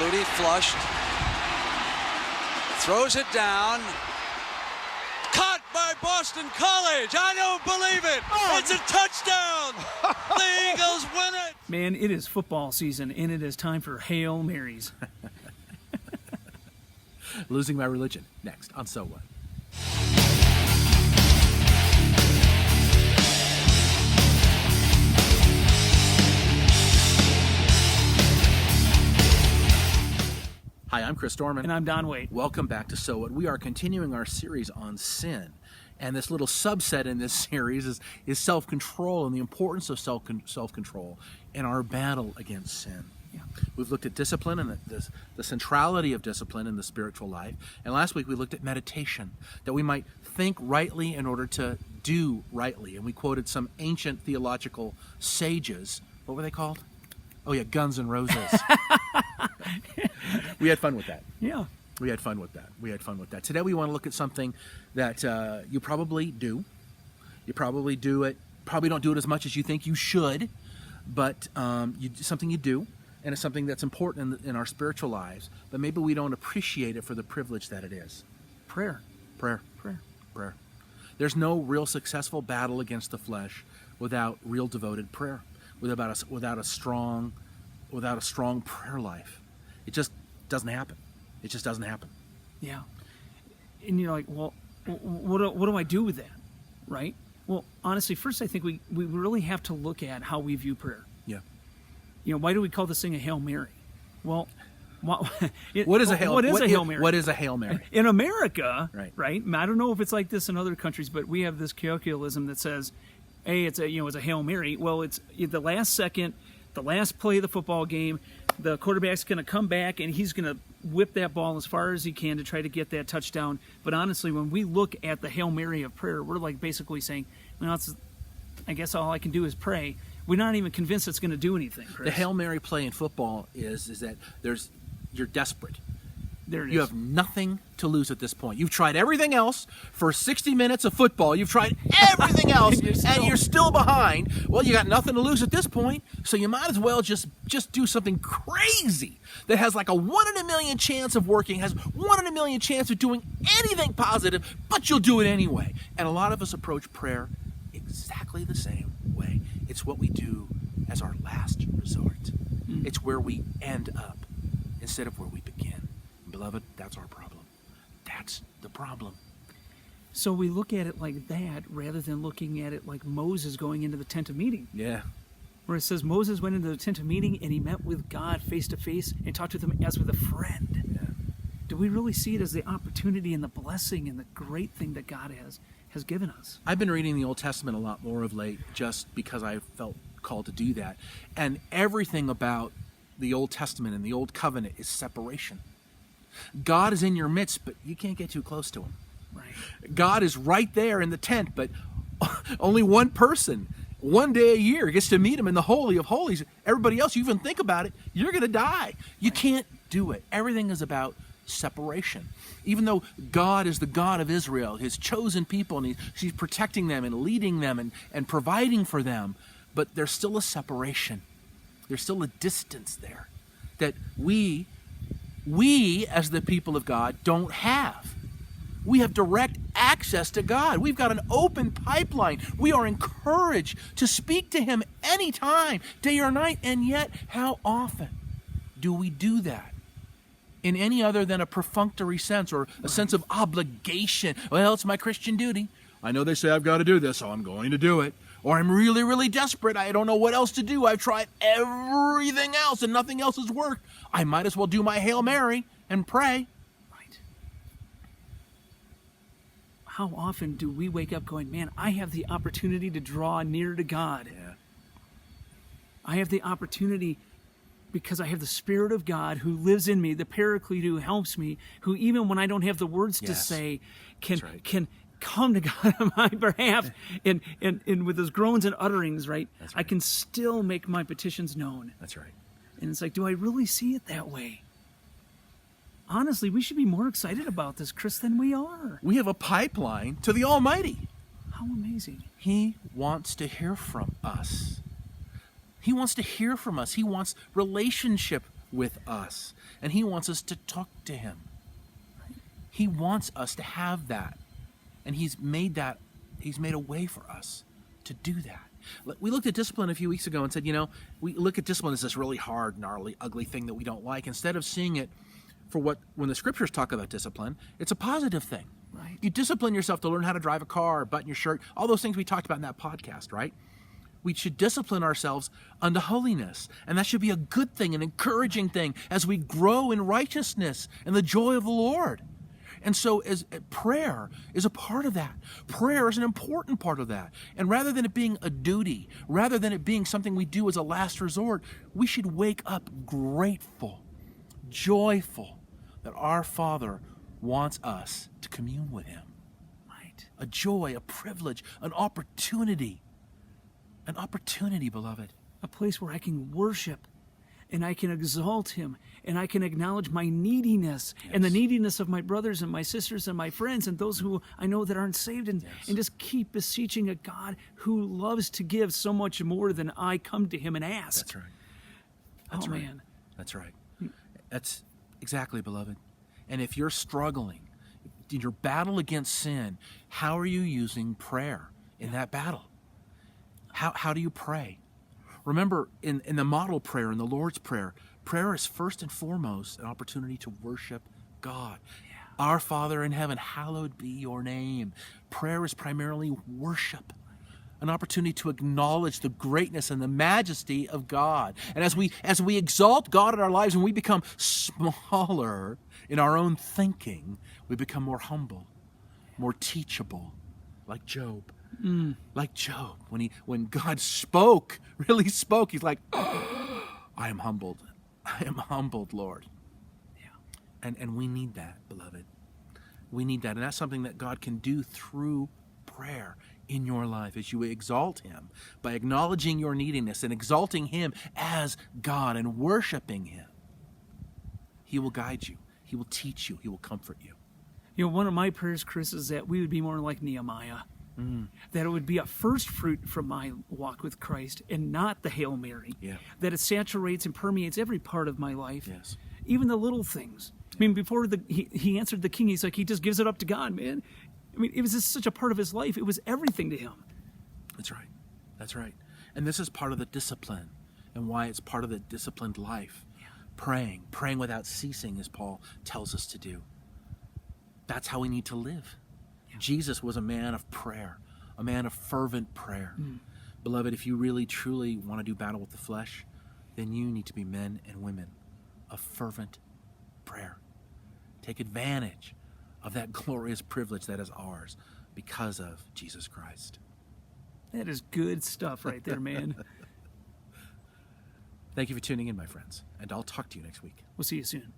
Flutie flushed. Throws it down. Caught by Boston College. I don't believe it. It's a touchdown. The Eagles win it. Man, it is football season, and it is time for Hail Marys. Losing my religion. Next on So What? Hi, I'm Chris Dorman. And I'm Don Waite. Welcome back to So What? We are continuing our series on sin. And this little subset in this series is self-control and the importance of self-control in our battle against sin. Yeah. We've looked at discipline and the centrality of discipline in the spiritual life. And last week we looked at meditation, that we might think rightly in order to do rightly. And we quoted some ancient theological sages. What were they called? Oh yeah, Guns N' Roses. We had fun with that. Yeah. We had fun with that. Today we want to look at something that you probably do. You probably do it. Probably don't do it as much as you think you should, but something you do, and it's something that's important in our spiritual lives. But maybe we don't appreciate it for the privilege that it is. Prayer. There's no real successful battle against the flesh without real devoted prayer, without a strong prayer life. It just doesn't happen. It just doesn't happen. Yeah. And you're like, well, what do I do with that? Right? Well, honestly, first I think we really have to look at how we view prayer. Yeah. You know, why do we call this thing a Hail Mary? Well, what is a Hail Mary? What is a Hail Mary? In America, right? I don't know if it's like this in other countries, but we have this colloquialism that says, hey, it's a Hail Mary. Well, it's the last second, the last play of the football game, the quarterback's going to come back and he's going to whip that ball as far as he can to try to get that touchdown. But honestly, when we look at the Hail Mary of prayer, we're like basically saying, well, I guess all I can do is pray. We're not even convinced it's going to do anything, Chris. The Hail Mary play in football is that you're desperate. There it is. You have nothing to lose at this point. You've tried everything else for 60 minutes of football. You've tried everything else, and you're still behind. Well, you got nothing to lose at this point, so you might as well just do something crazy that has like a 1 in a million chance of working, has 1 in a million chance of doing anything positive, but you'll do it anyway. And a lot of us approach prayer exactly the same way. It's what we do as our last resort. It's where we end up instead of where we begin. Beloved, that's our problem. That's the problem. So we look at it like that rather than looking at it like Moses going into the tent of meeting. Yeah. Where it says Moses went into the tent of meeting and he met with God face to face and talked with him as with a friend. Yeah. Do we really see it as the opportunity and the blessing and the great thing that God has given us? I've been reading the Old Testament a lot more of late just because I felt called to do that. And everything about the Old Testament and the Old Covenant is separation. God is in your midst, but you can't get too close to him. Right. God is right there in the tent, but only one person, one day a year, gets to meet him in the Holy of Holies. Everybody else, you even think about it, you're going to die. You can't do it. Everything is about separation. Even though God is the God of Israel, his chosen people, and he's protecting them and leading them and providing for them, but there's still a separation. There's still a distance there that we as the people of God don't have. We have direct access to God. We've got an open pipeline. We are encouraged to speak to him anytime, day or night, and yet how often do we do that? In any other than a perfunctory sense or a sense of obligation. Well, it's my Christian duty. I know they say I've got to do this, so I'm going to do it. Or I'm really, really desperate. I don't know what else to do. I've tried everything else and nothing else has worked. I might as well do my Hail Mary and pray. Right. How often do we wake up going, man, I have the opportunity to draw near to God. Yeah. I have the opportunity because I have the Spirit of God who lives in me, the Paraclete who helps me, who even when I don't have the words to say, can come to God on my behalf and with those groans and utterings, right? I can still make my petitions known. That's right. And it's like, do I really see it that way? Honestly, we should be more excited about this, Chris, than we are. We have a pipeline to the Almighty. How amazing. He wants to hear from us. He wants to hear from us. He wants relationship with us. And he wants us to talk to him. He wants us to have that. And he's made a way for us to do that. We looked at discipline a few weeks ago and said, we look at discipline as this really hard, gnarly, ugly thing that we don't like. Instead of seeing it for when the scriptures talk about discipline, it's a positive thing. Right. You discipline yourself to learn how to drive a car, button your shirt, all those things we talked about in that podcast, right? We should discipline ourselves unto holiness. And that should be a good thing, an encouraging thing as we grow in righteousness and the joy of the Lord. And so as prayer is a part of that. Prayer is an important part of that. And rather than it being a duty, rather than it being something we do as a last resort, we should wake up grateful, joyful that our Father wants us to commune with him. Right. A joy, a privilege, an opportunity. An opportunity, beloved. A place where I can worship and I can exalt him and I can acknowledge my neediness and the neediness of my brothers and my sisters and my friends and those who I know that aren't saved and just keep beseeching a God who loves to give so much more than I come to him and ask. That's right. That's right. Man. That's right. That's exactly, beloved. And if you're struggling in your battle against sin, how are you using prayer in that battle? How do you pray? Remember, in the model prayer, in the Lord's Prayer, prayer is first and foremost an opportunity to worship God. Yeah. Our Father in heaven, hallowed be your name. Prayer is primarily worship, an opportunity to acknowledge the greatness and the majesty of God. And as we exalt God in our lives and we become smaller in our own thinking, we become more humble, more teachable, like Job. Like Job, when God spoke, really spoke, he's like, oh, I am humbled. I am humbled, Lord. Yeah. And we need that, beloved. We need that. And that's something that God can do through prayer in your life as you exalt him by acknowledging your neediness and exalting him as God and worshiping him. He will guide you. He will teach you. He will comfort you. One of my prayers, Chris, is that we would be more like Nehemiah. That it would be a first fruit from my walk with Christ and not the Hail Mary. Yeah. That it saturates and permeates every part of my life. Yes. Even the little things. I mean, before he answered the king, he's like, he just gives it up to God, man. I mean, it was just such a part of his life. It was everything to him. That's right. That's right. And this is part of the discipline and why it's part of the disciplined life. Yeah. Praying without ceasing, as Paul tells us to do. That's how we need to live. Jesus was a man of prayer, a man of fervent prayer. Beloved, if you really, truly want to do battle with the flesh, then you need to be men and women of fervent prayer. Take advantage of that glorious privilege that is ours because of Jesus Christ. That is good stuff right there, man. Thank you for tuning in, my friends, and I'll talk to you next week. We'll see you soon.